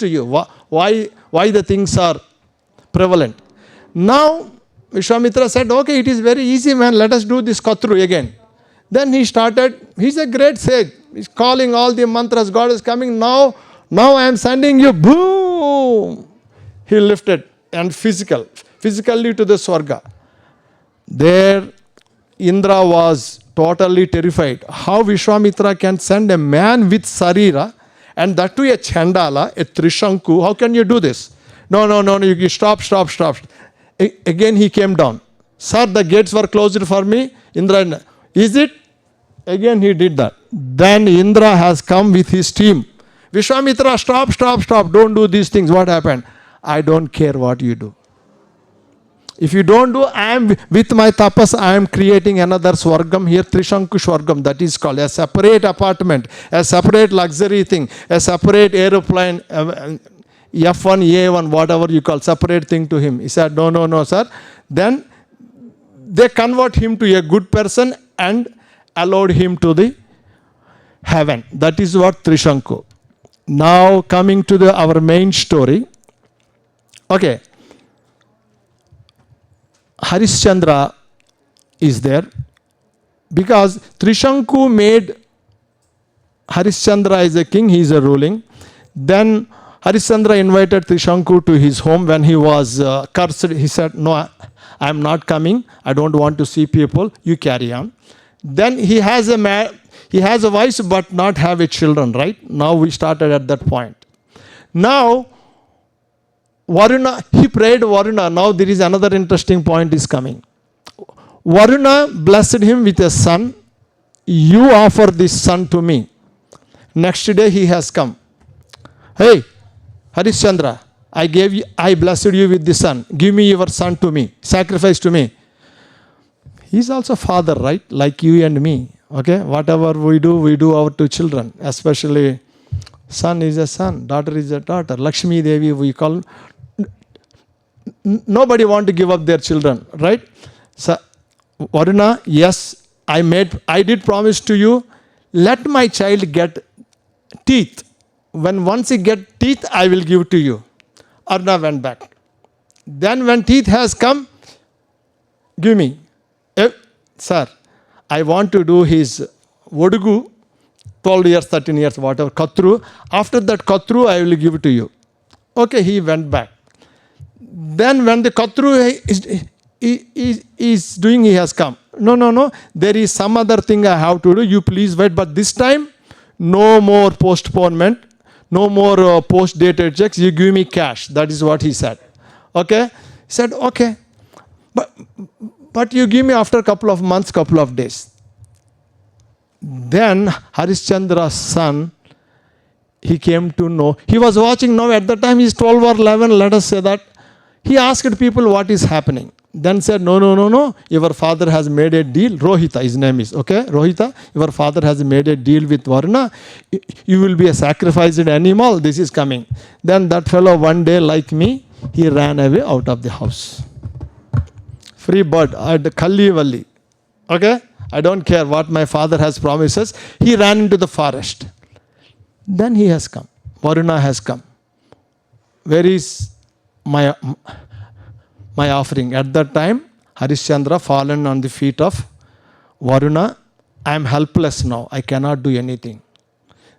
to you. Why the things are prevalent. Now, Vishwamitra said, okay, it is very easy, man. Let us do this Katru again. Then he started, he's a great sage. He's calling all the mantras. God is coming. Now I am sending you. Boom. He lifted and physically to the Swarga. There, Indra was totally terrified. How Vishwamitra can send a man with Sarira and that to a Chandala, a Trishanku? How can you do this? No, you stop. Again he came down. Sir, the gates were closed for me. Indra, is it? Again he did that. Then Indra has come with his team. Vishwamitra, stop. Don't do these things. What happened? I don't care what you do. If you don't do, I am with my tapas, I am creating another Swargam here, Trishanku Swargam, that is called a separate apartment, a separate luxury thing, a separate aeroplane, F1, A1, whatever you call, separate thing to him. He said, no, sir. Then they convert him to a good person and allowed him to the heaven. That is what Trishanku. Now coming to our main story. Okay. Harichandra is there because Trishanku made Harichandra as a king, he is a ruling. Then Harichandra invited Trishanku to his home when he was cursed. He said, no, I am not coming. I don't want to see people. You carry on. Then he has a wife but not have a children, right? Now we started at that point. Now, Varuna, he prayed Varuna. Now there is another interesting point is coming. Varuna blessed him with a son. You offer this son to me. Next day he has come. Hey, Harichandra, I blessed you with the son. Give me your son to me. Sacrifice to me. He is also father, right? Like you and me. Okay? Whatever we do our two children. Especially son is a son, daughter is a daughter. Lakshmi Devi we call. Nobody want to give up their children, right? So, Varuna, yes, I did promise to you, let my child get teeth. Once he get teeth, I will give to you. Aruna went back. Then when teeth has come, give me. Sir, I want to do his Vodugu, 12 years, 13 years, whatever, Katru. After that Katru, I will give it to you. Okay, he went back. Then when the Katru is doing, he has come. No. There is some other thing I have to do. You please wait. But this time, no more postponement. No more post-dated checks. You give me cash. That is what he said. Okay? He said, okay. But you give me after a couple of months, couple of days. Then Harichandra's son, he came to know. He was watching now. At the time, he's 12 or 11. Let us say that. He asked people what is happening. Then said, no. Your father has made a deal. Rohita, his name is. Okay, Rohita, your father has made a deal with Varuna. You will be a sacrificed animal. This is coming. Then that fellow one day, like me, he ran away out of the house. Free bird. Kalli Valli. Okay, I don't care what my father has promises. He ran into the forest. Then he has come. Varuna has come. Where is my offering? At that time, Harichandra fallen on the feet of Varuna. I am helpless now. I cannot do anything.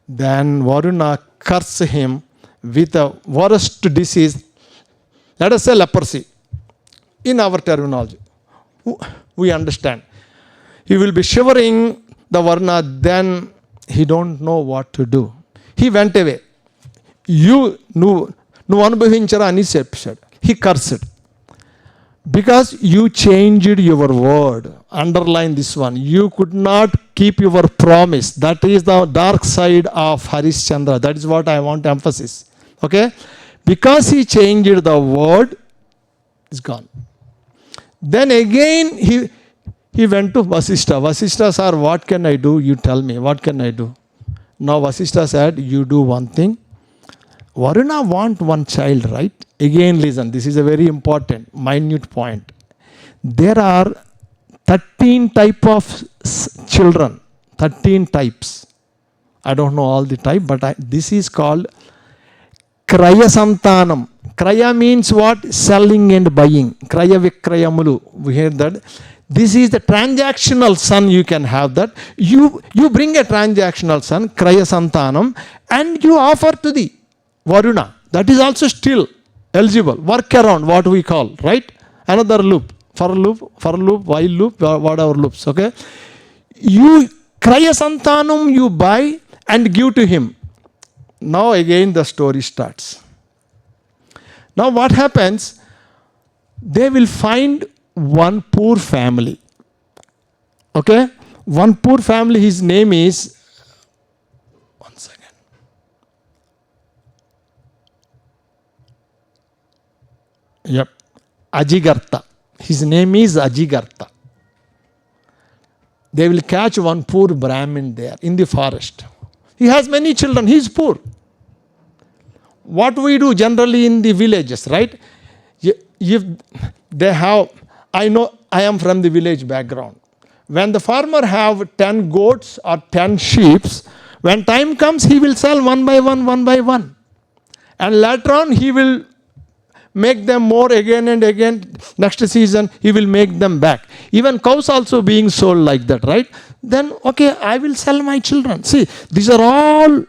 Then Varuna cursed him with a worst disease. Let us say leprosy. In our terminology, we understand. He will be shivering the Varuna. Then he don't know what to do. He went away. He cursed. Because you changed your word. Underline this one. You could not keep your promise. That is the dark side of Harichandra. That is what I want to emphasize. Okay? Because he changed the word, it's gone. Then again he went to Vasishtha. Vasishtha, sir, what can I do? You tell me. What can I do? Now Vasishtha said, you do one thing. Varuna want one child, right? Again, listen, this is a very important, minute point. There are 13 type of children, 13 types. I don't know all the type, but this is called Kraya santanam. Kraya means what? Selling and buying. Kraya vikrayamulu. We hear that. This is the transactional son, you can have that. You bring a transactional son, Kraya santanam, and you offer to the Varuna. That is also still eligible. Work around, what we call, right? Another loop. For loop, while loop, whatever loops, okay? You, Kraya santanam, you buy and give to him. Now again the story starts. Now what happens? They will find one poor family. Okay? One poor family, his name is, one second. Yep. Ajigartha. His name is Ajigartha. They will catch one poor Brahmin there in the forest. He has many children. He is poor. What we do generally in the villages, right? If they have, I know I am from the village background. When the farmer have 10 goats or 10 sheep, when time comes, he will sell one by one. And later on, he will make them more again and again. Next season, he will make them back. Even cows also being sold like that, right? Then, okay, I will sell my children. See, these are all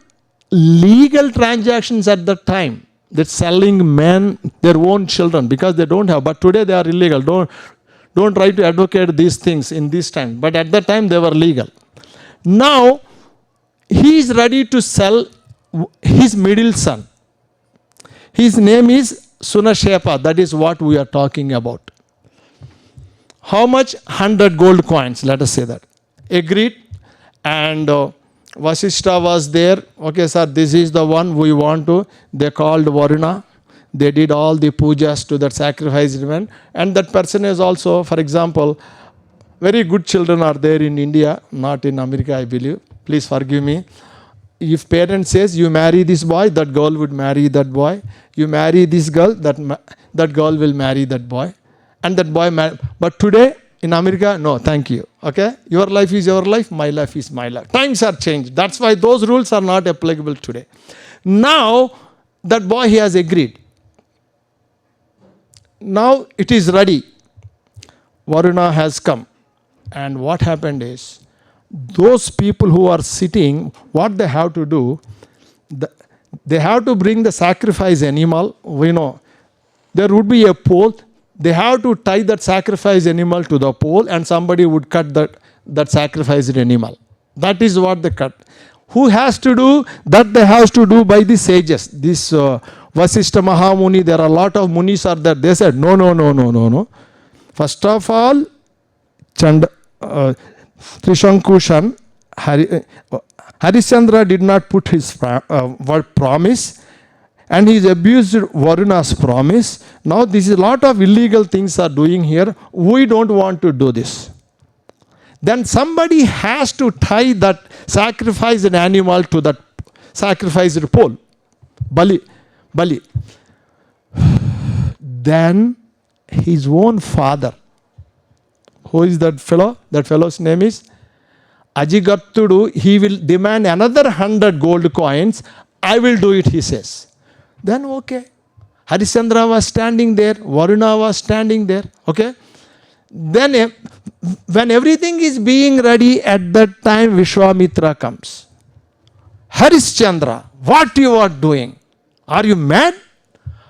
legal transactions at that time. They're selling men their own children because they don't have. But today they are illegal. Don't try to advocate these things in this time. But at that time they were legal. Now, he is ready to sell his middle son. His name is Sunashepa. That is what we are talking about. How much? 100 gold coins. Let us say that. Agreed. And Vasishtha was there. Okay, sir, this is the one we want to. They called Varuna. They did all the pujas to that sacrificed man. And that person is also, for example, very good children are there in India, not in America, I believe. Please forgive me. If parents says, you marry this boy, that girl would marry that boy. You marry this girl, that girl will marry that boy. And that boy But today, in America, no, thank you. Okay? Your life is your life, my life is my life. Times are changed. That's why those rules are not applicable today. Now, that boy, he has agreed. Now, it is ready. Varuna has come. And what happened is, those people who are sitting, what they have to do, they have to bring the sacrifice animal. We know there would be a pole. They have to tie that sacrifice animal to the pole, and somebody would cut that sacrificed animal. That is what they cut. Who has to do? That they have to do by the sages. This Vasishtha Mahamuni, there are a lot of munis are there. They said, no. First of all, Trishankushan, Harichandra did not put his word promise, and he abused Varuna's promise. Now this is a lot of illegal things are doing here. We don't want to do this. Then somebody has to tie that sacrificed animal to that sacrificed pole. Bali. Then his own father. Who is that fellow? That fellow's name is Ajigattudu. He will demand another 100 gold coins. I will do it, he says. Then okay. Harichandra was standing there. Varuna was standing there. Okay. Then when everything is being ready, at that time Vishwamitra comes. Harichandra, what you are doing? Are you mad?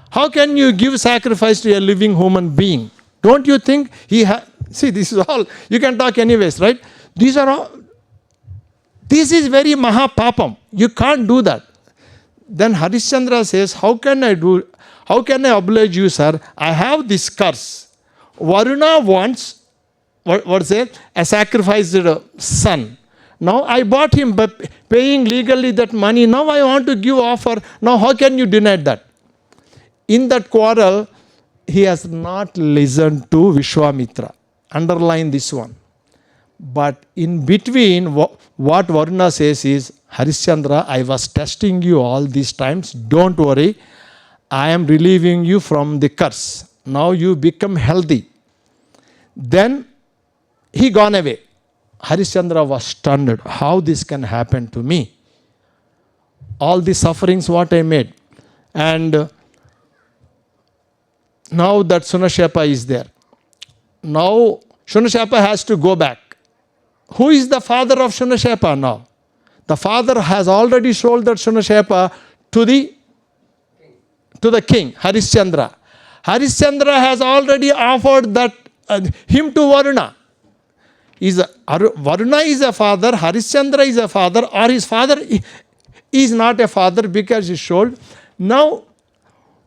How can you give sacrifice to a living human being? Don't you think he see, this is all, you can talk anyways, right? These are all, this is very mahapapam. You can't do that. Then Harichandra says, how can I oblige you, sir? I have this curse. Varuna wants, what's it? A sacrificed son. Now I bought him by paying legally that money. Now I want to give offer. Now how can you deny that? In that quarrel, he has not listened to Vishwamitra. Underline this one. But in between, what Varuna says is, Harichandra, I was testing you all these times. Don't worry. I am relieving you from the curse. Now you become healthy. Then he gone away. Harichandra was stunned. How this can happen to me? All the sufferings what I made. And now that Shunashepa is there. Now Shunashepa has to go back. Who is the father of Shunashepa now? The father has already sold that Shunashepa to the king, Harichandra. Harichandra has already offered that him to Varuna. Varuna is a father, Harichandra is a father, or his father is not a father because he sold. Now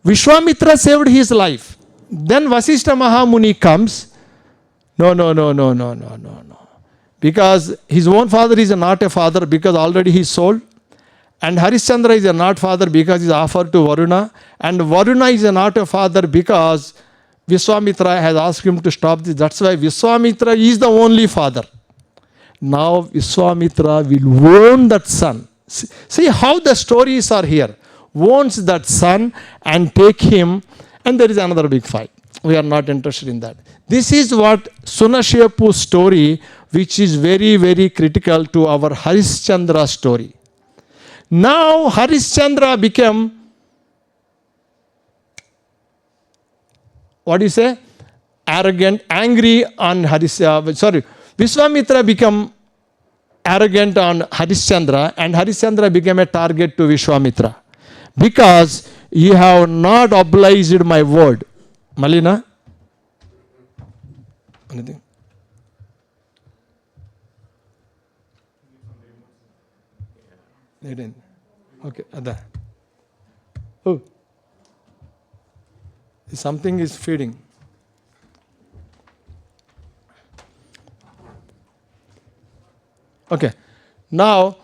Vishwamitra saved his life. Then Vasishtha Mahamuni comes. No. Because his own father is not a father because already he sold. And Harichandra is not father because he is offered to Varuna. And Varuna is not a father because Vishwamitra has asked him to stop this. That's why Vishwamitra is the only father. Now Vishwamitra will own that son. See how the stories are here. Owns that son and take him, and there is another big fight. We are not interested in that. This is what Shunashepa's story, which is very, very critical to our Harichandra story. Now Harichandra became, arrogant, angry on Vishwamitra became arrogant on Harichandra, and Harichandra became a target to Vishwamitra. Because you have not obliged my word. Malina? Anything? They didn't. Okay, Ada. Oh. Something is feeding. Okay. Now,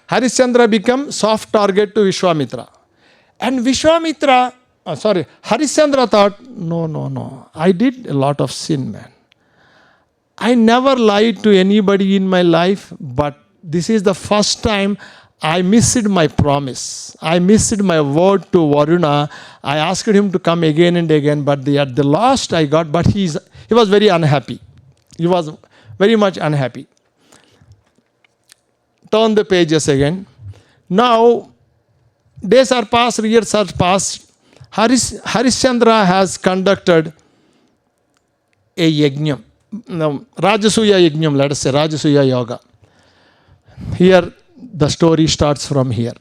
Harichandra become soft target to Vishwamitra. And Harichandra thought, no. I did a lot of sin, man. I never lied to anybody in my life, but this is the first time I missed my promise. I missed my word to Varuna. I asked him to come again and again, but at the last I got, but he was very unhappy. He was very much unhappy. Turn the pages again. Now, days are passed, years are passed. Harichandra has conducted a yajna. Rajasuya yajnam, let us say, Rajasuya yoga. Here, the story starts from here.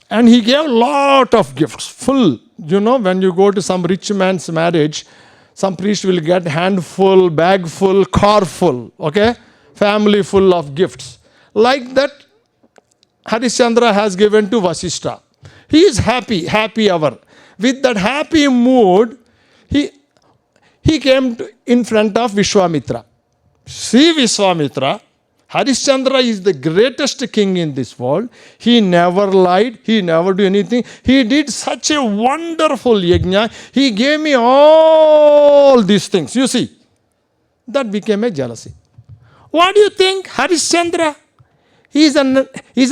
And he gave a lot of gifts, full. When you go to some rich man's marriage, some priest will get handful, bag full, car full, okay? Family full of gifts. Like that, Harichandra has given to Vasishtha. He is happy hour. With that happy mood, he came in front of Vishwamitra. See Vishwamitra, Harichandra is the greatest king in this world. He never lied. He never did anything. He did such a wonderful yajna. He gave me all these things. You see, that became a jealousy. What do you think, Harichandra? He is a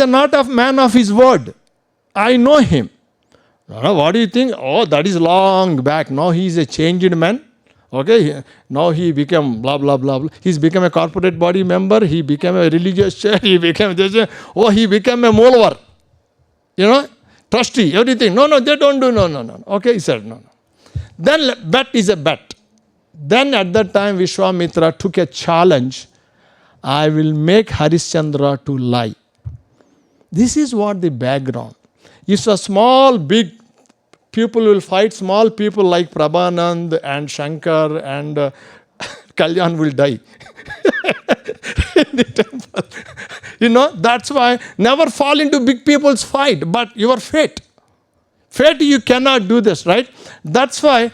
not a man of his word. I know him. What do you think? Oh, that is long back. Now he is a changed man. Okay, now he became blah, blah, blah, blah. He's become a corporate body member. He became a religious chair. He became this. Oh, he became a molvar. Trustee, everything. No, they don't do. No. Okay, he said no. Then bet is a bet. Then at that time, Vishwamitra took a challenge. I will make Harichandra to lie. This is what the background. If a small, big people will fight, small people like Prabhanand and Shankar and Kalyan will die in the temple. That's why never fall into big people's fight, but your fate. Fate, you cannot do this, right? That's why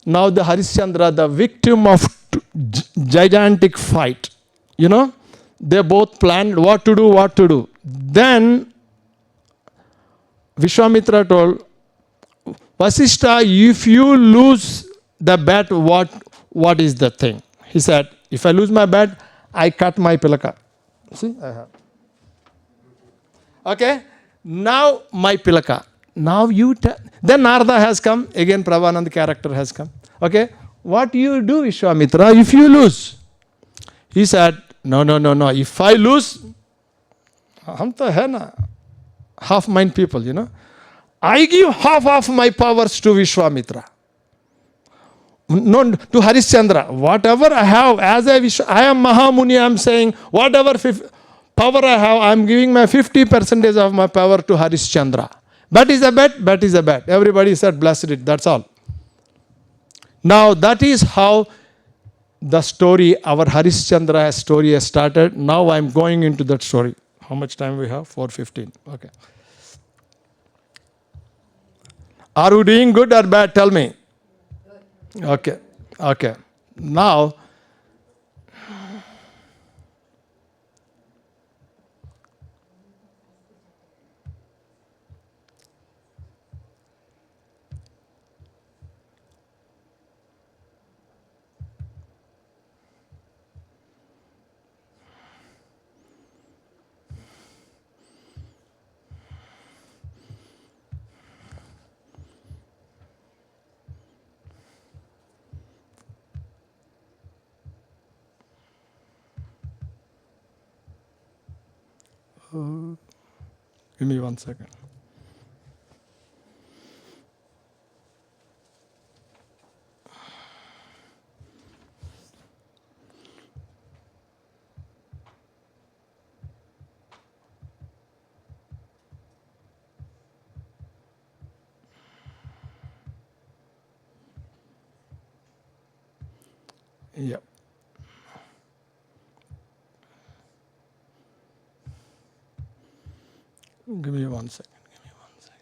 now the Harichandra, the victim of gigantic fight, they both planned what to do. Then Vishwamitra told, Vasishtha, if you lose the bet, what is the thing? He said, if I lose my bet, I cut my pilaka. See, I have. Okay, now my pilaka. Now you then Narada has come, again Prabhananda character has come. Okay, what you do, Vishwamitra, if you lose? He said, no. If I lose, हम तो है ना half mind people, I give half of my powers to Vishwamitra. No, to Harichandra. Whatever I have, as I am Mahamuni, I am saying, whatever power I have, I am giving my 50% of my power to Harichandra. Bet is a bet, bet is a bet. Everybody said, blessed it, that's all. Now, that is how the story, our Harichandra story has started. Now I am going into that story. How much time we have? 4:15. Okay. Are we doing good or bad? Tell me. Okay. Okay. Now, give me 1 second. Yeah. Give me 1 second. Give me 1 second.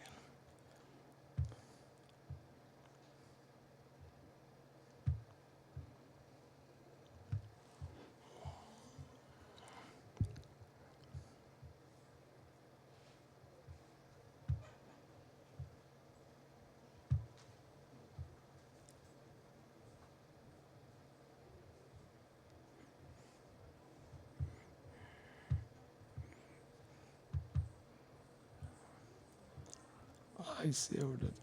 I saved it.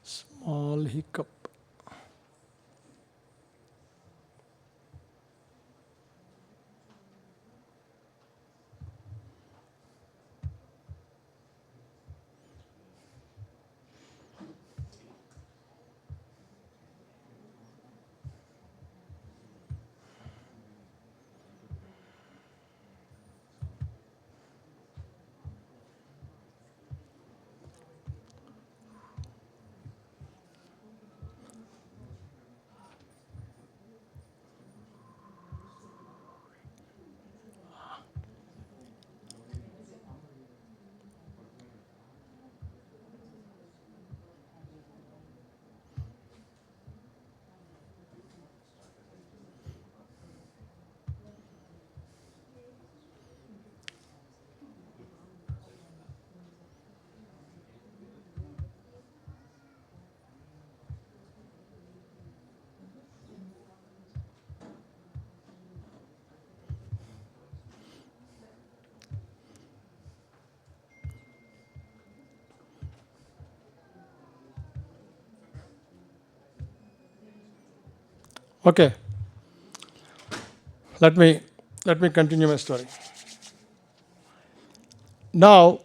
Small hiccup. Okay. Let me continue my story. Now,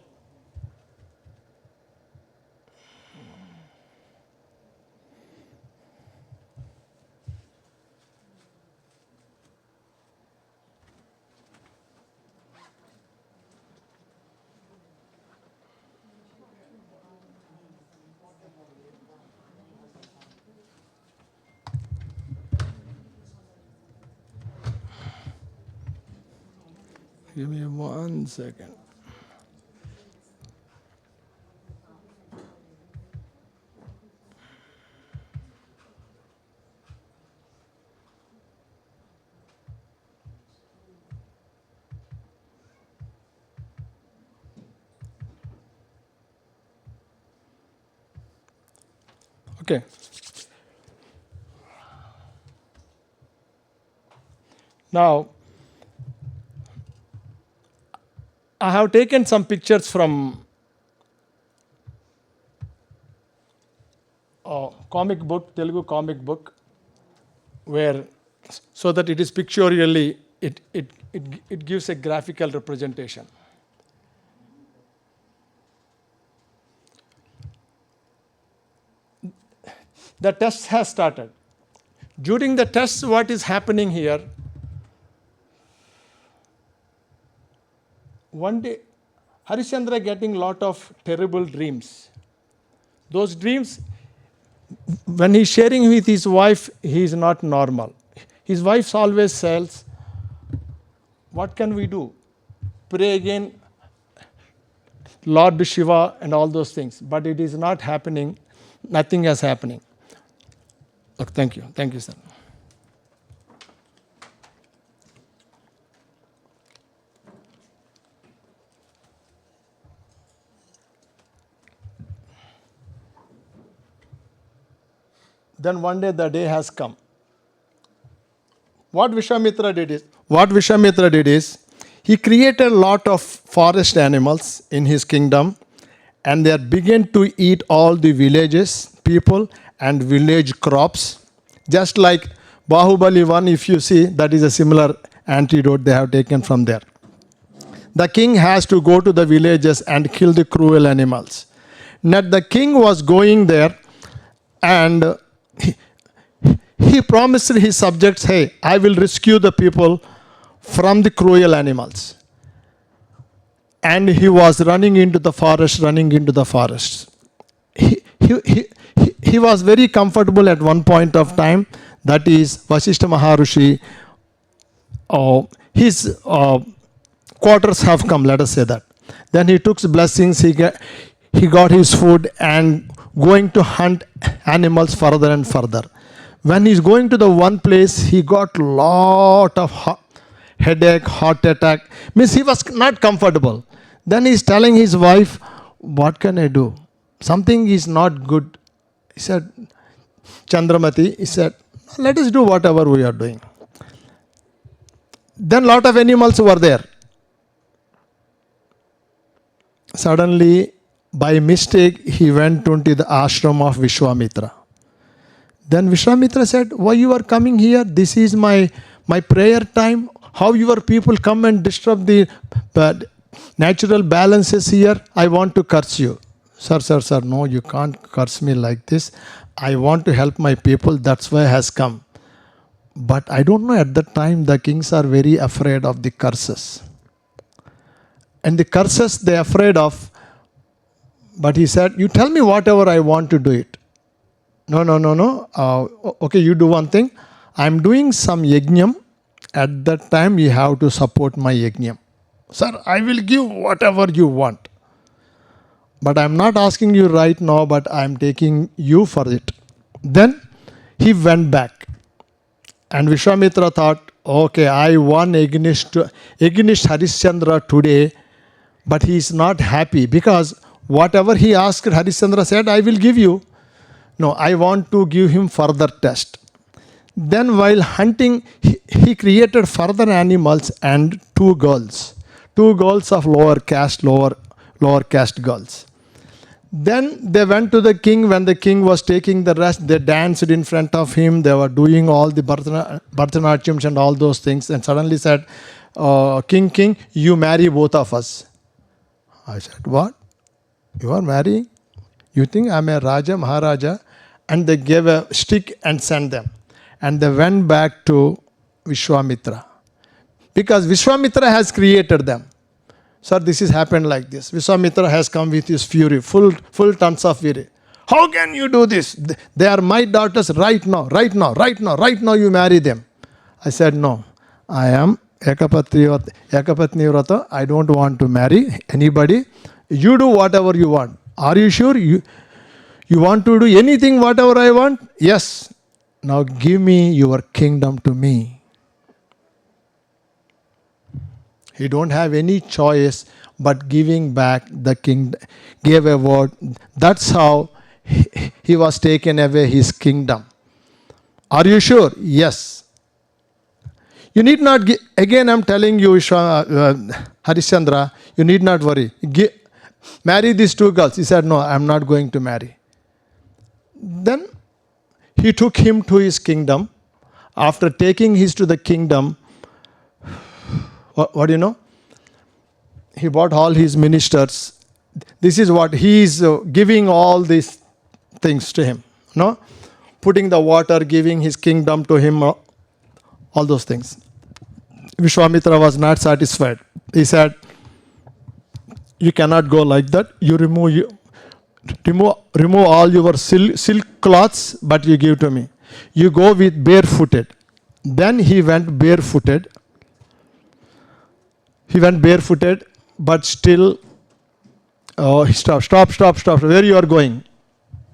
give me 1 second. Okay. Now, I have taken some pictures from comic book, Telugu comic book, where so that it is pictorially, it gives a graphical representation. The test has started. During the test, what is happening here? One day, Harichandra getting lot of terrible dreams. Those dreams, when he's sharing with his wife, he is not normal. His wife always says, what can we do? Pray again, Lord Shiva and all those things. But it is not happening. Nothing is happening. Look, thank you. Thank you, sir. Then one day the day has come. What Vishwamitra did is, he created a lot of forest animals in his kingdom, and they began to eat all the villages, people, and village crops. Just like Bahubali 1, if you see, that is a similar antidote they have taken from there. The king has to go to the villages and kill the cruel animals. Now the king was going there, and he promised his subjects, hey, I will rescue the people from the cruel animals. And he was running into the forest. He was very comfortable at one point of time. That is, Vasishtha Maharishi, his quarters have come, let us say that. Then he took blessings, he got his food and going to hunt animals further and further. When he's going to the one place, he got lot of headache, heart attack. Means he was not comfortable. Then he's telling his wife, what can I do? Something is not good. He said, Chandramati, he said, let us do whatever we are doing. Then lot of animals were there. Suddenly, by mistake, he went into the ashram of Vishwamitra. Then Vishwamitra said, why you are coming here? This is my prayer time. How your people come and disturb the natural balances here? I want to curse you. Sir, no, you can't curse me like this. I want to help my people. That's why I has come. But I don't know, at that time, the kings are very afraid of the curses. And the curses they are afraid of. But he said, you tell me whatever I want to do it. No. Okay, you do one thing. I'm doing some yajnam. At that time, you have to support my yajnam. Sir, I will give whatever you want. But I'm not asking you right now, but I'm taking you for it. Then he went back. And Vishwamitra thought, okay, I won against Harichandra today, but he is not happy because whatever he asked, Harichandra said, I will give you. No, I want to give him further test. Then while hunting, he created further animals and two girls of lower caste girls. Then they went to the king. When the king was taking the rest, they danced in front of him. They were doing all the Bharatanatyams and all those things. And suddenly said, King, you marry both of us. I said, what? You are marrying? You think I'm a Raja, Maharaja? And they gave a stick and sent them. And they went back to Vishwamitra. Because Vishwamitra has created them. Sir, this has happened like this. Vishwamitra has come with his fury, full tons of fury. How can you do this? They are my daughters right now you marry them. I said, no, I am Ekapatni Vrata. I don't want to marry anybody. You do whatever you want. Are you sure? You want to do anything whatever I want? Yes. Now give me your kingdom to me. He don't have any choice but giving back the king, gave a word. That's how he was taken away his kingdom. Are you sure? Yes. You need not, again I'm telling you, Harichandra, you need not worry. Marry these two girls. He said, no, I'm not going to marry. Then he took him to his kingdom. After taking his to the kingdom, what do you know? He brought all his ministers. This is what he is giving all these things to him. No? Putting the water, giving his kingdom to him, all those things. Vishwamitra was not satisfied. He said, you cannot go like that. You remove all your silk cloths, but you give to me. You go with barefooted. Then he went barefooted. But still, stop. Where you are going?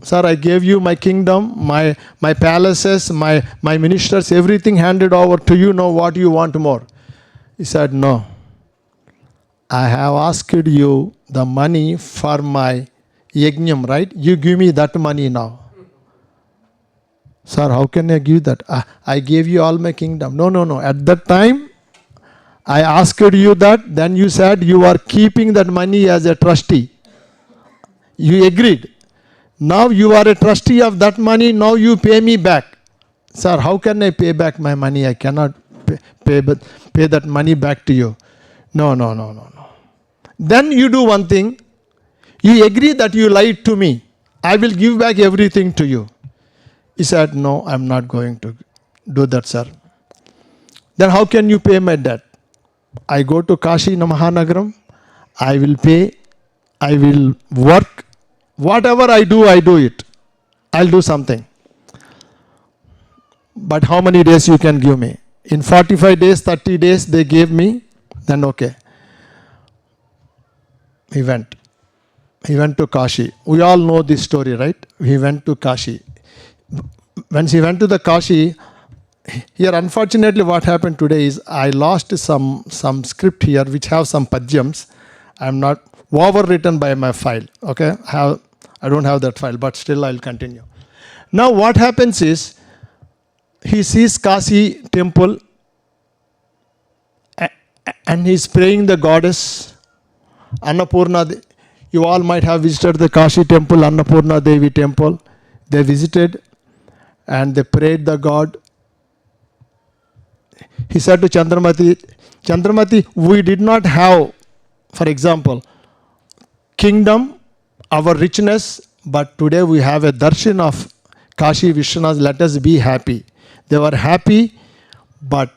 Sir, I gave you my kingdom, my palaces, my ministers, everything handed over to you. Now what you want more? He said, no. I have asked you the money for my yajnam, right? You give me that money now. Sir, how can I give that? I gave you all my kingdom. No. At that time, I asked you that. Then you said you are keeping that money as a trustee. You agreed. Now you are a trustee of that money. Now you pay me back. Sir, how can I pay back my money? I cannot pay that money back to you. No. Then you do one thing. You agree that you lied to me. I will give back everything to you. He said, no, I'm not going to do that, sir. Then how can you pay my debt? I go to Kashi Mahanagaram. I will pay. I will work. Whatever I do it. I'll do something. But how many days you can give me? In 45 days, 30 days they gave me. Then okay. He went to Kashi. We all know this story, right? He went to Kashi. When he went to the Kashi, here unfortunately what happened today is I lost some script here which have some padyams. I'm not overwritten by my file. Okay, I don't have that file, but still I'll continue. Now what happens is he sees Kashi temple and he's praying the goddess Annapurna. You all might have visited the Kashi temple, Annapurna Devi temple. They visited and they prayed the god. He said to Chandramati, we did not have, for example, kingdom, our richness, but today we have a darshan of Kashi Vishwanath. Let us be happy. They were happy, but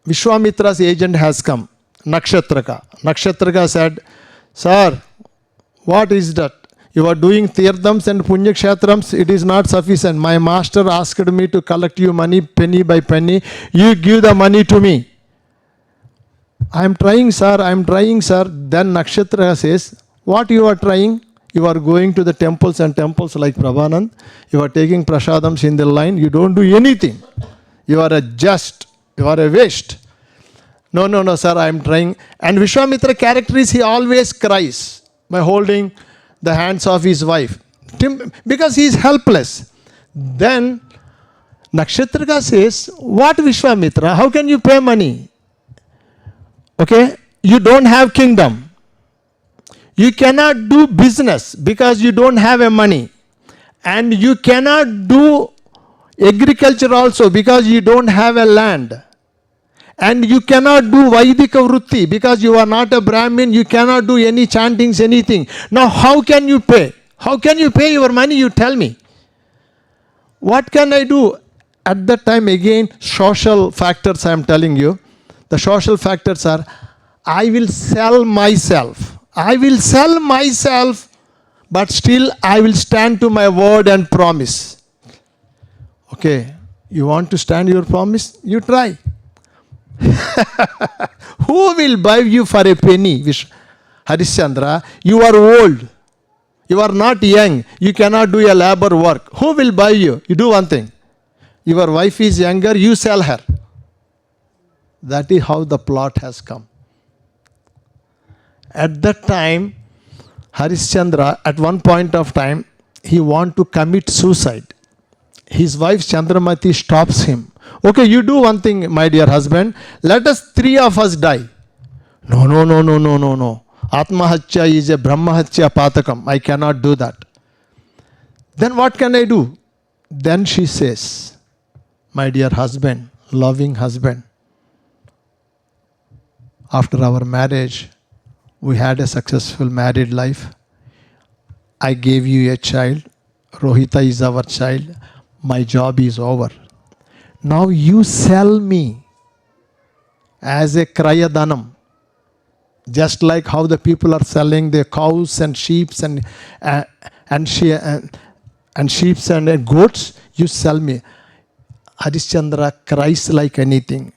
Vishwamitra's agent has come, Nakshatraka. Nakshatraka said, sir, what is that? You are doing tirthams and punyakshetrams. It is not sufficient. My master asked me to collect you money penny by penny. You give the money to me. I am trying, sir. Then Nakshatra says, what you are trying? You are going to the temples and temples like Prabhanand. You are taking prasadams in the line. You don't do anything. You are a waste. No, sir, I am trying. And Vishwamitra character is he always cries by holding the hands of his wife because he is helpless. Then Nakshatrika says, what Vishwamitra? How can you pay money? Okay, you don't have kingdom. You cannot do business because you don't have a money. And you cannot do agriculture also because you don't have a land. And you cannot do Vaidika Vritti because you are not a Brahmin. You cannot do any chantings, anything. Now how can you pay? How can you pay your money? You tell me. What can I do? At that time again, social factors I am telling you. The social factors are, I will sell myself. But still I will stand to my word and promise. Okay, you want to stand your promise? You try. Who will buy you for a penny? Harichandra, you are old. You are not young. You cannot do a labor work. Who will buy you? You do one thing. Your wife is younger, you sell her. That is how the plot has come. At that time, Harichandra, at one point of time, he want to commit suicide. His wife Chandramati stops him. Okay, you do one thing, my dear husband. Let us three of us die. No. Atmahatya is a Brahmahatya patakam. I cannot do that. Then what can I do? Then she says, my dear husband, loving husband, after our marriage, we had a successful married life. I gave you a child. Rohita is our child. My job is over. Now you sell me as a krayadanam. Just like how the people are selling their cows and sheep and sheep and goats, you sell me. Harichandra cries like anything.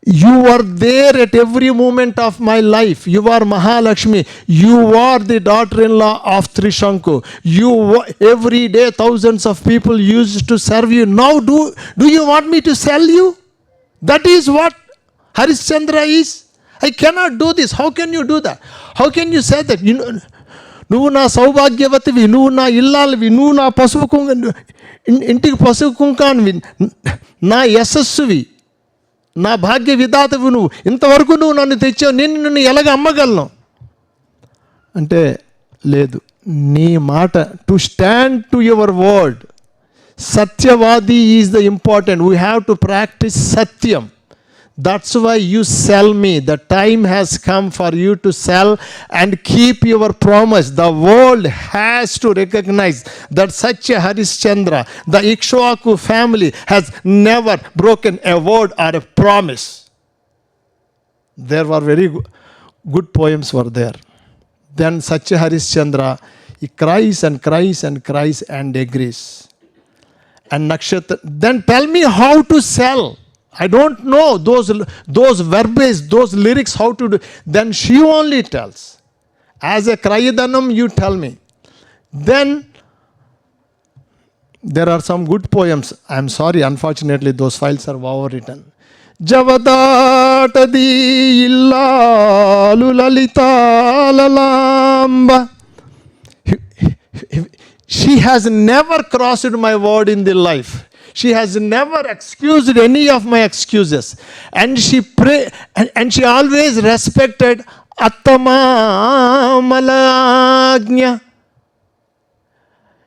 You are there at every moment of my life. You are Mahalakshmi. You are the daughter-in-law of Trishanku. Every day thousands of people used to serve you. Now do you want me to sell you? That is what Harichandra is. I cannot do this. How can you do that? How can you say that? నువ్వు నా సౌభాగ్యవతివి, నువ్వు నా ఇల్లాలివి, నువ్వు నా పసుపు ఇంటికి పసుపు కుంకానివి, నా యశస్సువి, నా భాగ్య విధాతవి, నువ్వు ఇంతవరకు నువ్వు నన్ను తెచ్చావు, నిన్ను ఎలాగ అమ్మగలను అంటే, లేదు, నీ మాట, to stand to your word. సత్యవాది is the important. We have to practice సత్యం. That's why you sell me. The time has come for you to sell and keep your promise. The world has to recognize that Satya Harichandra, the Ikshwaku family, has never broken a word or a promise. There were very good poems were there. Then Satya Harichandra, he cries and cries and cries and agrees. And Nakshatra, then tell me how to sell. I don't know those verbiage, those lyrics, how to do. Then she only tells. As a krayadanam, you tell me. Then there are some good poems. I am sorry, unfortunately, those files are overwritten. Javadatadi illalu lalitalalamba. She has never crossed my word in the life. She has never excused any of my excuses. And she and she always respected Attama Malagnya.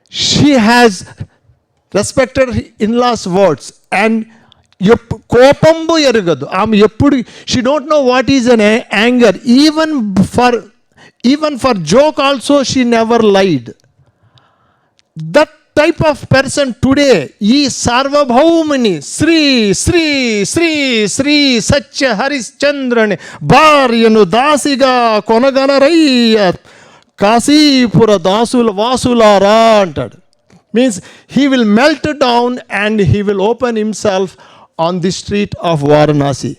She has respected in-laws' words. And kopambu erugadu. She don't know what is an anger. Even for joke also she never lied. That type of person today is Sarvabhaumani Sri Satya Harichandrani Bharyanu Dasiga Konaganaraya Kasipura Dasula Vasulara antadu. Means he will melt down and he will open himself on the street of Varanasi.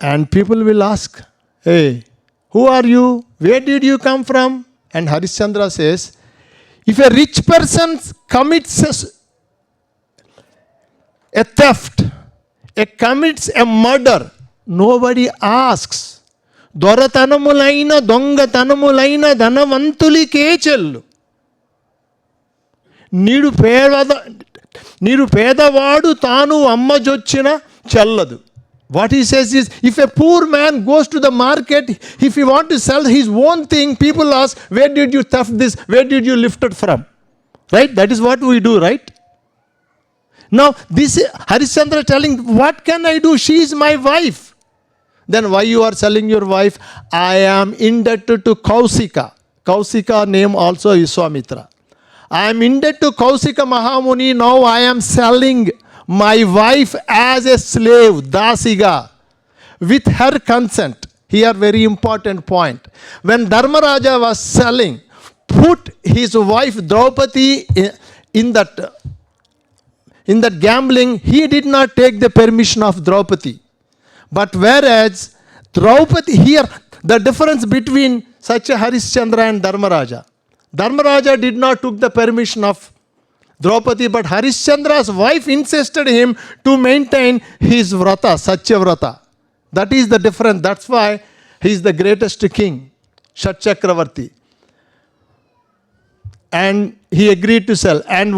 And people will ask, hey, who are you? Where did you come from? And Harichandra says, if a rich person commits a theft, commits a murder, nobody asks. దొరతనములైన దొంగతనములైన ధనవంతులికే చెల్లు. నీడు పేదవాడు తాను అమ్మజొచ్చిన చెల్లదు. What he says is, if a poor man goes to the market, if he want to sell his own thing, people ask, where did you theft this? Where did you lift it from? Right? That is what we do, right? Now, this Harichandra telling, what can I do? She is my wife. Then why you are selling your wife? I am indebted to Kausika. Kausika name also is Swamitra. I am indebted to Kausika Mahamuni. Now I am selling my wife as a slave, Dasiga, with her consent. Here very important point. When Dharmaraja was selling, put his wife Draupadi in that gambling, he did not take the permission of Draupadi. But whereas Draupadi, here the difference between Satya Harichandra and Dharmaraja. Dharmaraja did not took the permission of Draupadi, but Harichandra's wife insisted him to maintain his vrata, Satya vrata. That is the difference. That's why he is the greatest king, Shat Chakravarti. And he agreed to sell. And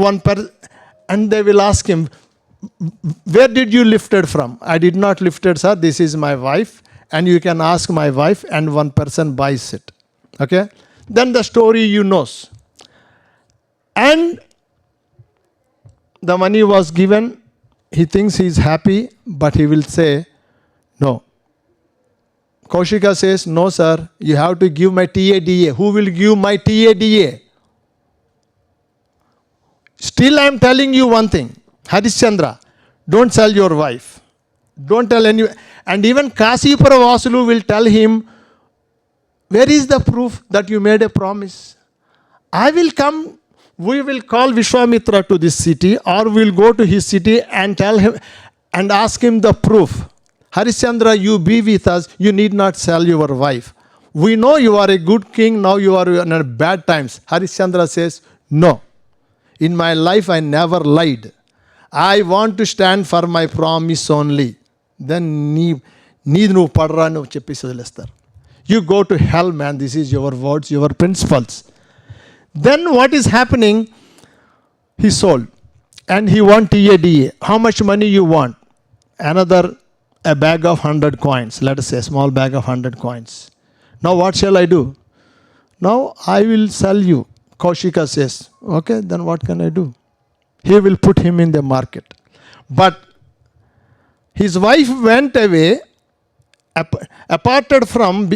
they will ask him, where did you lift it from? I did not lift it, sir. This is my wife. And you can ask my wife, and one person buys it. Okay? Then the story you know. And the money was given. He thinks he is happy, but he will say, no. Kaushika says, no sir, you have to give my TADA. Who will give my TADA? Still I am telling you one thing, Harichandra, don't sell your wife. Don't tell anyone. And even Kasipura Vasulu will tell him, where is the proof that you made a promise? I will come, we will call Vishwamitra to this city, or we will go to his city and tell him and ask him the proof. Harichandra, you be with us, you need not sell your wife. We know you are a good king, now you are in bad times. Harichandra says, no. In my life I never lied. I want to stand for my promise only. Then you go to hell, man. This is your words, your principles. Then what is happening? He sold. And he want TADA. How much money you want? Another, a bag of 100 coins. Let us say a small bag of 100 coins. Now what shall I do? Now I will sell you. Kaushika says, okay, then what can I do? He will put him in the market. But his wife went away, aparted from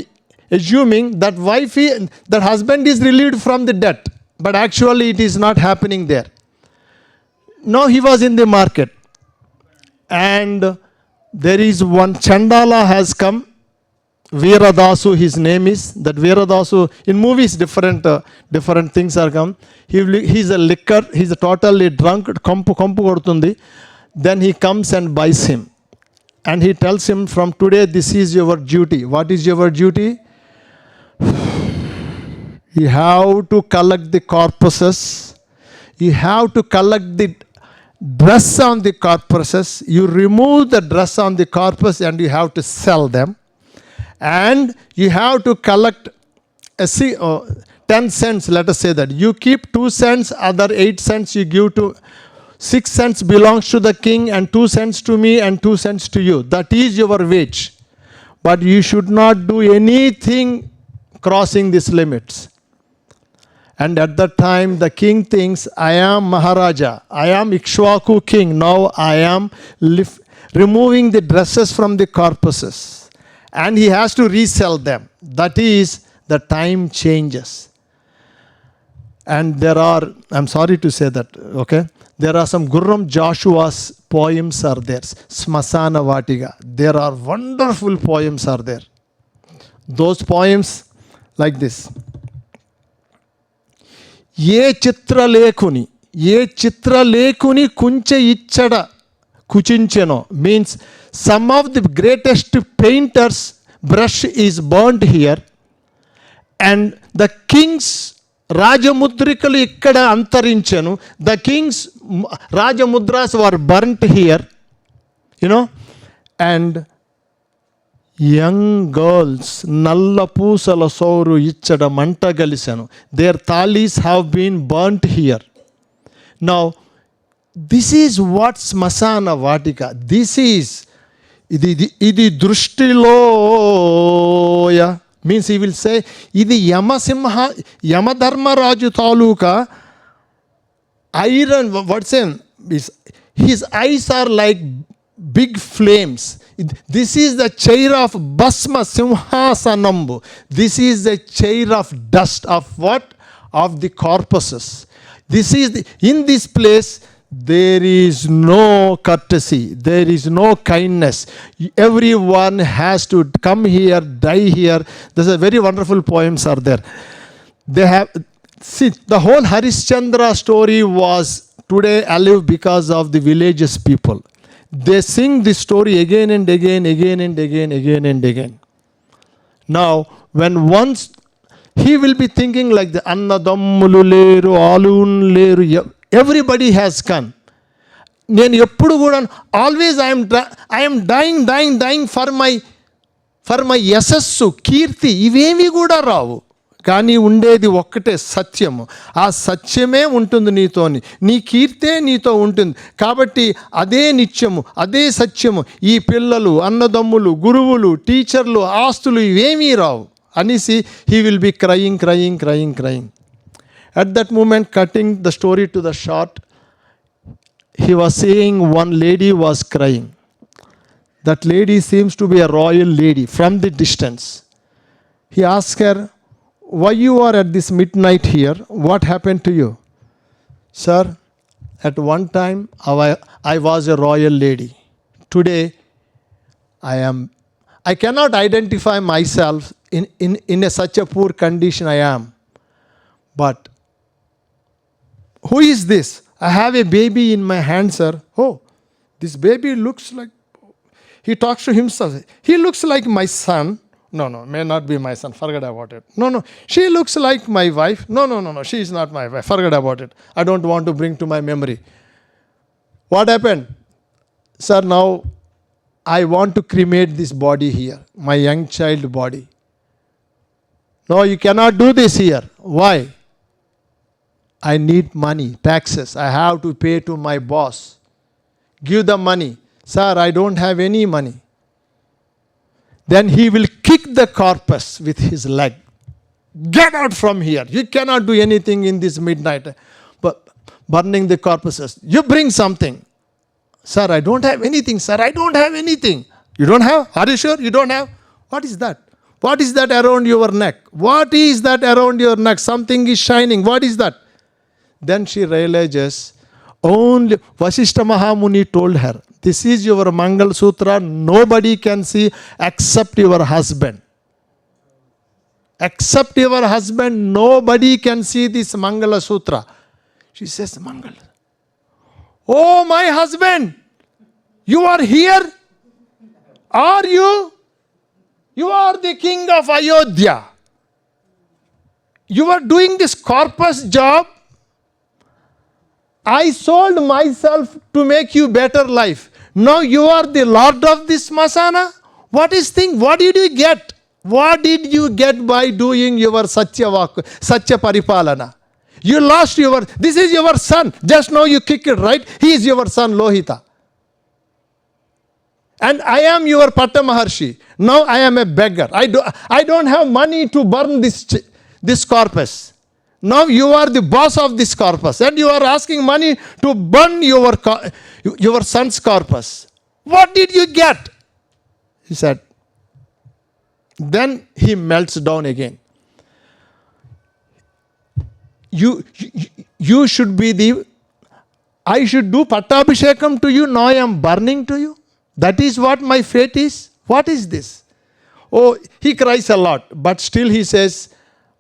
assuming that that husband is relieved from the debt. But actually it is not happening there. Now he was in the market. And there is one Chandala has come. Veeradasu, his name is. That Veeradasu, in movies different things are come. He's a liquor, he's a totally drunk, kompu kodutundi. Then he comes and buys him. And he tells him, from today this is your duty. What is your duty? You have to collect the corpses. You have to collect the dress on the corpses. You remove the dress on the corpus and you have to sell them. And you have to collect 10 cents, let us say that. You keep 2 cents, other 8 cents you give to, 6 cents belongs to the king and 2 cents to me and 2 cents to you. That is your wage. But you should not do anything crossing these limits. And at that time the king thinks, I am Maharaja. I am Ikshwaku king. Now I am removing the dresses from the corpses. And he has to resell them. That is, the time changes. And there are, I'm sorry to say that, okay? There are some Gurram Joshua's poems are there. Smasana Vatiga. There are wonderful poems are there. Those poems like this. Ye chitra lekuni kunche ichada kuchincheno means some of the greatest painters' brush is burnt here, and the king's Rajamudrikalu ikkada antarinchenu. The king's Rajamudras were burnt here, and young girls nalla poosala soru ichada manta galisanu. Their thalis have been burnt here. Now this is what Smasana Vatika. This is idi drushtiloya means he will say idi Yamasimha Yamadharmaraju taluka iron. What's in his eyes are like big flames. This is the chair of Basma Simhasanambu. This is the chair of dust of what? Of the corpses. This is in this place there is no courtesy, there is no kindness. Everyone has to come here, die here. There's a very wonderful poems are there. They have, see, the whole Harichandra story was today alive because of the villages people. They sing this story again and again, again and again, again and again. Now, when once he will be thinking like the Annadammulu leru, Alun leru, everybody has come. నేను ఎప్పుడు కూడా always I'm dying for my యశస్సు, కీర్తి, ఇవేమీ కూడా రావు. కానీ ఉండేది ఒక్కటే సత్యము. ఆ సత్యమే ఉంటుంది నీతోని, నీ కీర్తే నీతో ఉంటుంది. కాబట్టి అదే నిత్యము, అదే సత్యము. ఈ పిల్లలు, అన్నదమ్ములు, గురువులు, టీచర్లు, ఆస్తులు ఇవేమీ రావు అనేసి he will be crying. At that moment, cutting the story to the short, he was saying one lady was crying. That lady seems to be a royal lady from the distance. He asked her, why you are at this midnight here? What happened to you? Sir, at one time I was a royal lady. Today I cannot identify myself in such a poor condition I am. But who is this? I have a baby in my hand, sir. Oh, this baby looks like, he talks to himself. He looks like my son. No, may not be my son. Forget about it. No, she looks like my wife. No, she is not my wife. Forget about it. I don't want to bring to my memory. What happened? Sir, now I want to cremate this body here, my young child body. No, you cannot do this here. Why? I need money, taxes. I have to pay to my boss. Give the money. Sir, I don't have any money. Then he will kick the corpus with his leg. Get out from here. You cannot do anything in this midnight. But burning the corpses. You bring something. Sir, I don't have anything. Sir, I don't have anything. You don't have? Are you sure you don't have? What is that? What is that around your neck? What is that around your neck? Something is shining. What is that? Then she realizes, only Vasishtha Mahamuni told her, this is your Mangal Sutra, nobody can see except your husband. Except your husband, nobody can see this Mangala Sutra. She says, Mangala. Oh, my husband, you are here? Are you? You are the king of Ayodhya. You are doing this corpus job. I sold myself to make you better life. Now you are the lord of this Masana. What is thing? What did you get? What did you get by doing your Satya Paripalana? You lost this is your son. Just now you kick it, right? He is your son, Lohita. And I am your Patta Maharshi. Now I am a beggar. I don't have money to burn this corpus. Now you are the boss of this corpus and you are asking money to burn your son's corpus. What did you get? He said. Then he melts down again. You should be I should do Pattabhishekam to you, now I am burning to you. That is what my fate is. What is this? Oh, he cries a lot, but still he says,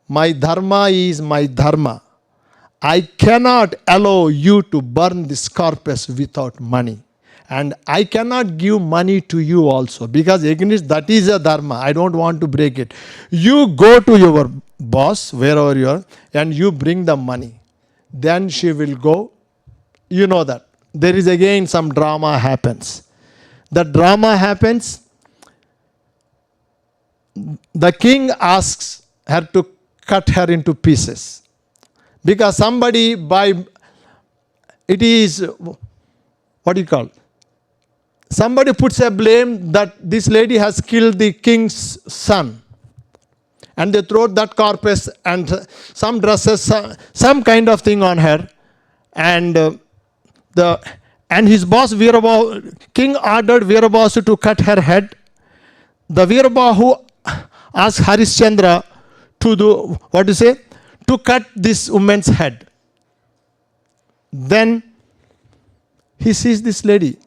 my dharma is my dharma. I cannot allow you to burn this corpus without money. And I cannot give money to you also, because against that is a dharma. I don't want to break it. You go to your boss, wherever you are, and you bring the money. Then she will go. You know that. There is again some drama happens. The drama happens. The king asks her to cut her into pieces. Because somebody somebody puts a blame that this lady has killed the king's son. And they throw that corpus and some dresses, some kind of thing on her. And his boss, king ordered Veerabahu to cut her head. The Veerabahu asked Harichandra to cut this woman's head. Then he sees this lady.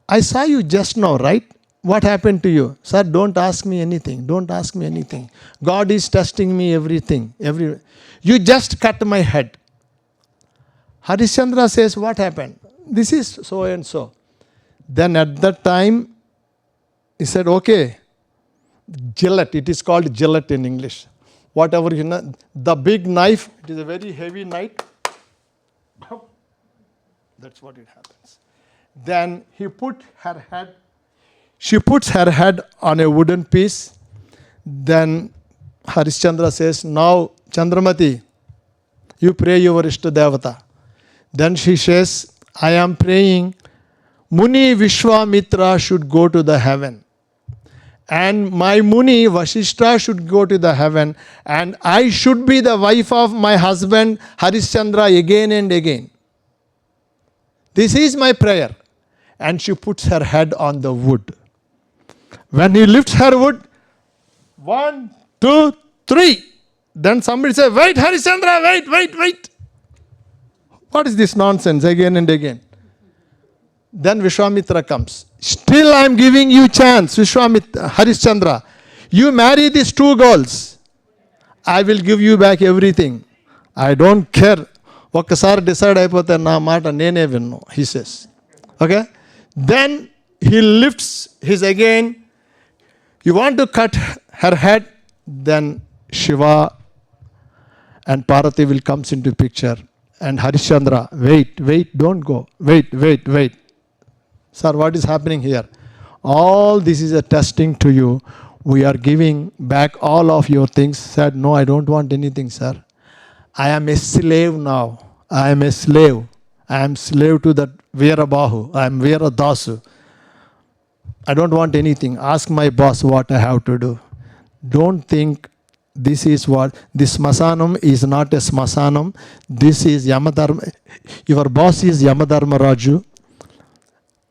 I saw you just now, right? What happened to you? Sir, don't ask me anything. Don't ask me anything. God is testing me everything. You just cut my head. Harichandra says, what happened? This is so and so. Then at that time, he said, okay, gillette. It is called gillette in English. Whatever, the big knife, it is a very heavy knife. That's what it happens. Then she puts her head on a wooden piece. Then Harichandra says, now Chandramati, you pray your Ishta Devata. Then she says, I am praying Muni Vishwamitra should go to the heaven. and my Muni Vashishta should go to the heaven, and I should be the wife of my husband Harichandra again and again. This is my prayer. And she puts her head on the wood. When he lifts her wood, 1, 2, 3. Then somebody says, wait, Harichandra, wait. What is this nonsense again and again? Then Vishwamitra comes. Still I am giving you chance, Harichandra. You marry these 2 girls. I will give you back everything. I don't care. ఒక్కసారి decide అయిపోతే నా మాట నేనే విన్ను, he says. Okay? Then he lifts his again. You want to cut her head, then Shiva and Parvati will comes into picture. And Harichandra, wait, don't go. Wait. Sir, what is happening here? All this is a testing to you. We are giving back all of your things. Said, no, I don't want anything, sir. I am a slave now. I am a slave. I am slave to that Veerabahu. I am Veeradasu. I don't want anything. Ask my boss what I have to do. Don't think this is what, this smasanam is not a smasanam. This is Yamadharma. Your boss is Yamadharma Raju.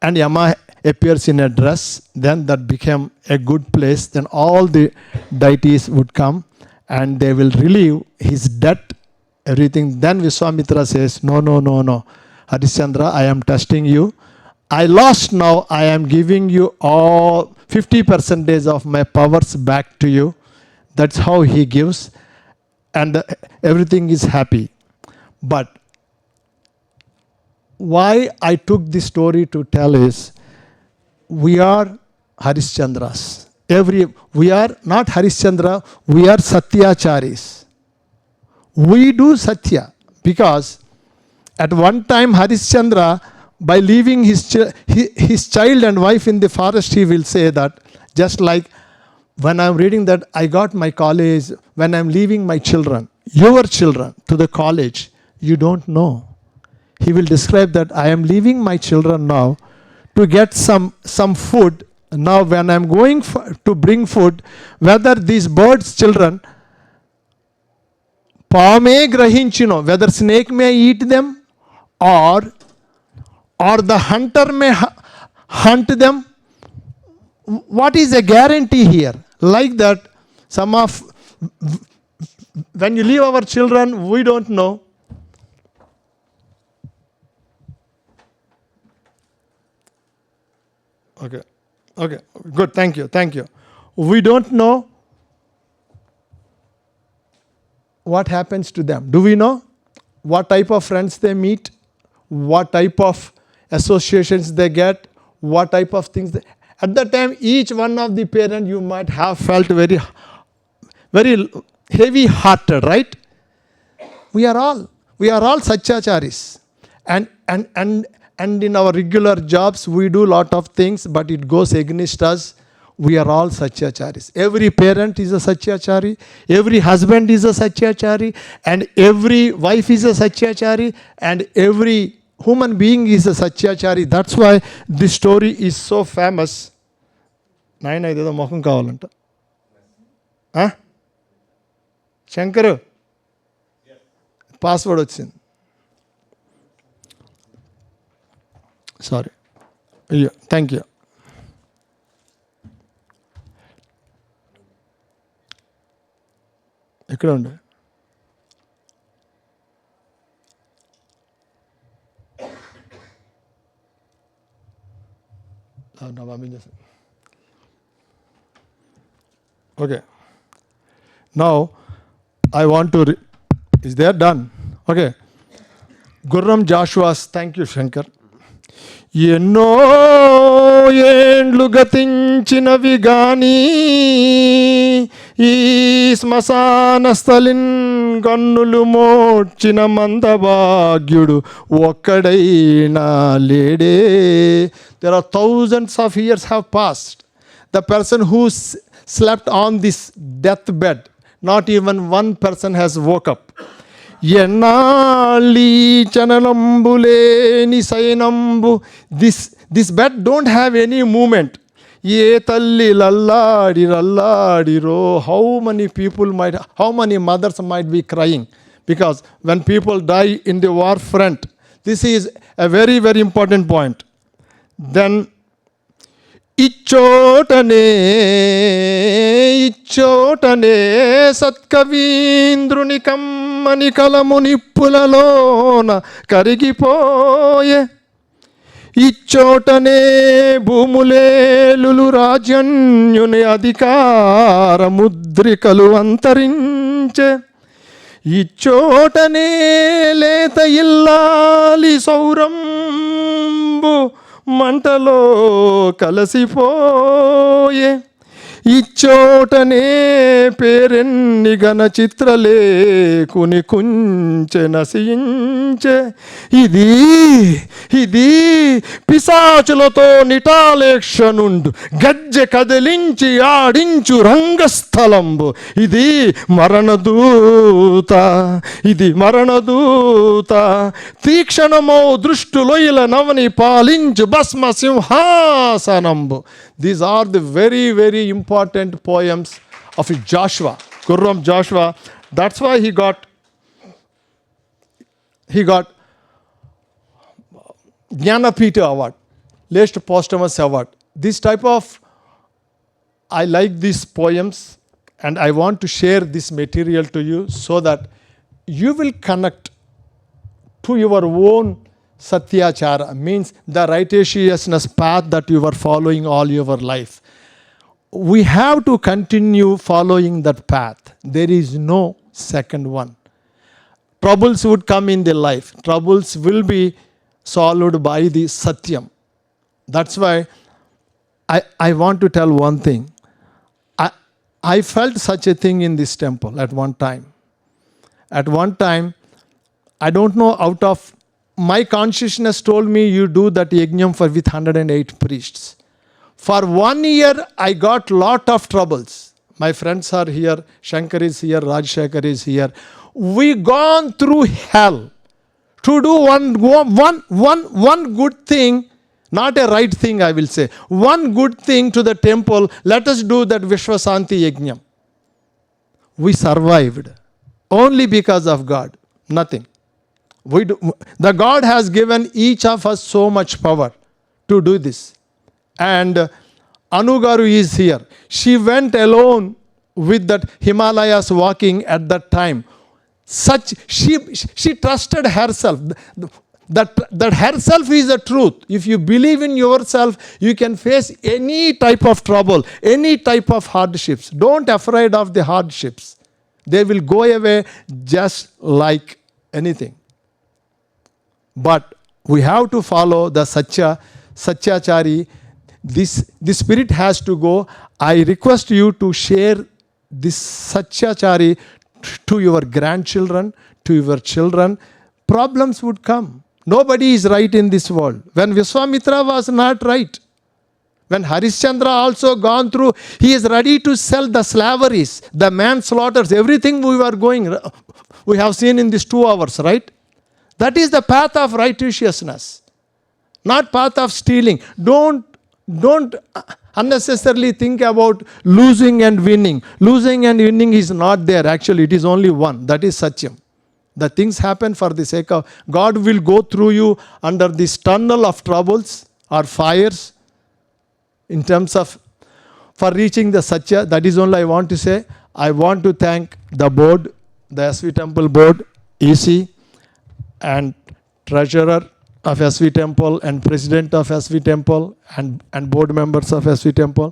And Yama appears in a dress. Then that became a good place. Then all the deities would come and they will relieve his debt, everything. Then Vishwamitra says, no. Harichandra, I am testing you. I lost now. I am giving you all 50% of my powers back to you. That's how he gives. And everything is happy. But why I took this story to tell is, we are Harichandras. We are not Harichandra, we are Satyacharis. We do Satya because at one time Harichandra, by leaving his child and wife in the forest, he will say that, just like when I'm reading that I got my college, when I'm leaving my children, your children, to the college, you don't know. He will describe that I am leaving my children now to get some food. Now when I'm going to bring food, whether these birds' children, Pame grahinchino, whether snake may eat them or the hunter may hunt them. What is a guarantee here? Like that, when you leave our children, we don't know. Okay, good, thank you. We don't know what happens to them. Do we know what type of friends they meet? What type of associations they get? What type of things at that time, each one of the parent, you might have felt very heavy hearted, right? We are all Satyacharis. And in our regular jobs, we do lot of things, but it goes against us. We are all Satyacharis. Every parent is a Satyachari. Every husband is a Satyachari. And every wife is a Satyachari. And every human being is a Satyachari. That's why this story is so famous. Naina idedo mokham kavalanta. Shankaru? Password వచ్చింది. Sorry. Yeah, thank you. ఎక్కడ ఉండే? Okay. Now, I want to... Is there done? Okay. Gurram Joshua's... Thank you, Shankar. ఎన్నో ఏండ్లు గతించినవి గాని ఈ శ్మశాన స్థలిన్ కన్నులు మోడ్చిన మందభాగ్యుడు ఒక్కడైనా లేడే. There are thousands of years have passed. The person who slept on this deathbed, not even one person has woke up. ఎన్నాళ్ళీ చనలంబులేని సైనంబు, this bed don't have any movement. Ye talli lalladi lalladiro. How many mothers might be crying? Because when people die in the war front, this is a very, very important point. Then, ఇచ్చోటనే సత్కవీంద్రుని కమ్మని కలము నిప్పులలోన కరిగిపోయే. ఇచ్చోటనే భూములేలులు రాజన్యుని అధికార ముద్రికలు అంతరించే. ఇచ్చోటనే లేత ఇల్లాలి సౌరంబు మంటలో కలసిపోయే. ఇచ్చోటనే పేరెన్ని గణ చిత్రలేకుని కుంచె నశించే. ఇది పిశాచులతో నిటాలేక్షనుండు గజ్జె కదిలించి ఆడించు రంగస్థలంబు. ఇది మరణదూత తీక్షణమో దృష్టులొయిల నవని పాలించు భస్మ సింహాసనంబు. These are the very, very important poems of Joshua, Kurram Joshua. That's why he got Jnanapita Award, last posthumous award. This type of, I like these poems and I want to share this material to you so that you will connect to your own Satyachara, means the righteousness path that you are following all your life. We have to continue following that path. There is no second one. Troubles would come in the life. Troubles will be solved by the Satyam. That's why I want to tell one thing. I felt such a thing in this temple at one time. At one time, I don't know, out of my consciousness told me you do that yajnam with 108 priests. For 1 year, I got lot of troubles. My friends are here, Shankar is here, Rajshekar is here. We gone through hell to do one good thing, not a right thing, I will say. One good thing to the temple, let us do that Vishwasanti Yajnam. We survived only because of God, nothing. The God has given each of us so much power to do this. And Anugaru is here. She went alone with that Himalayas walking at that time. She trusted herself. That herself is the truth. If you believe in yourself, you can face any type of trouble, any type of hardships. Don't afraid of the hardships. They will go away just like anything. But we have to follow the Satyachari. The spirit has to go. I request you to share this Satyachari to your grandchildren, to your children. Problems would come. Nobody is right in this world. When Vishwamitra was not right, when Harichandra also gone through, he is ready to sell the slaveries, the manslaughters, everything we were going. We have seen in these 2 hours, right? That is the path of righteousness, not path of stealing. Don't unnecessarily think about losing and winning. Losing and winning is not there. Actually, it is only one. That is Satyam. The things happen for the sake of God will go through you under this tunnel of troubles or fires in terms of for reaching the Satya. That is only I want to say. I want to thank the board, the SVTemple board, EC, and treasurer of SVTemple and president of SVTemple and board members of SVTemple.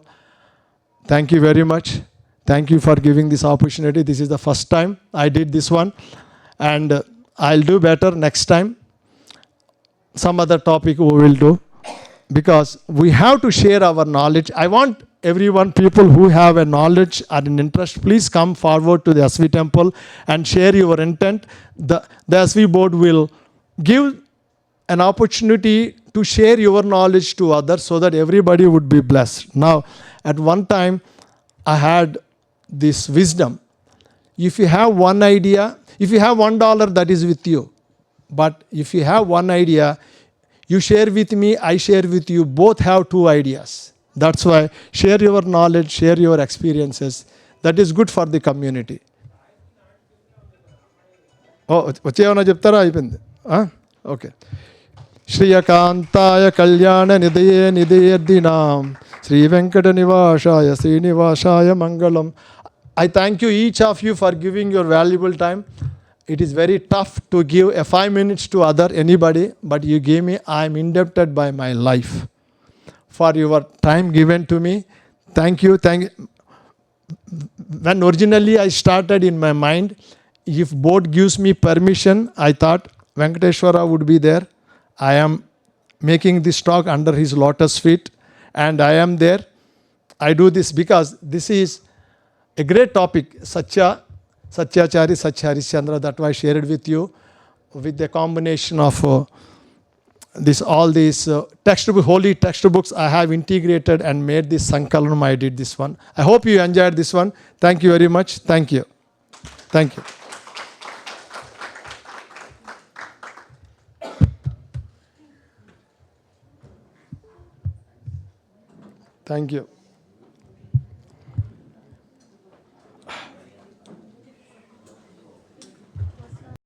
Thank you very much. Thank you for giving this opportunity. This is the first time I did this one, and I'll do better next time. Some other topic we will do, because we have to share our knowledge. I want everyone, people who have a knowledge and an interest, please come forward to the SVTemple and share your intent. The SV board will give an opportunity to share your knowledge to others so that everybody would be blessed. Now, at one time, I had this wisdom. If you have one idea, if you have $1, that is with you. But if you have one idea, you share with me, I share with you, both have 2 ideas. That's why share your knowledge, share your experiences. That is good for the community. వచ్చే ఏమైనా చెప్తారా? అయిపోయింది. Okay. శ్రీయకాంతాయ కళ్యాణ నిధయే నిధయేర్దినాం శ్రీ వెంకట నివాసాయ శ్రీనివాసాయ మంగళం. I thank you, each of you, for giving your valuable time. It is very tough to give a 5 minutes to anybody, but you gave me. I am indebted by my life for your time given to me. Thank you. When originally I started in my mind, if board gives me permission, I thought Venkateshwara would be there. I am making this talk under his lotus feet, and I am there. I do this because this is a great topic. Satyachari, Satya Harichandra, that I shared with you, with the combination of all these holy textbooks I have integrated and made this Sankalanam. I did this one. I hope you enjoyed this one. Thank you very much. Thank you. Thank you. Thank you.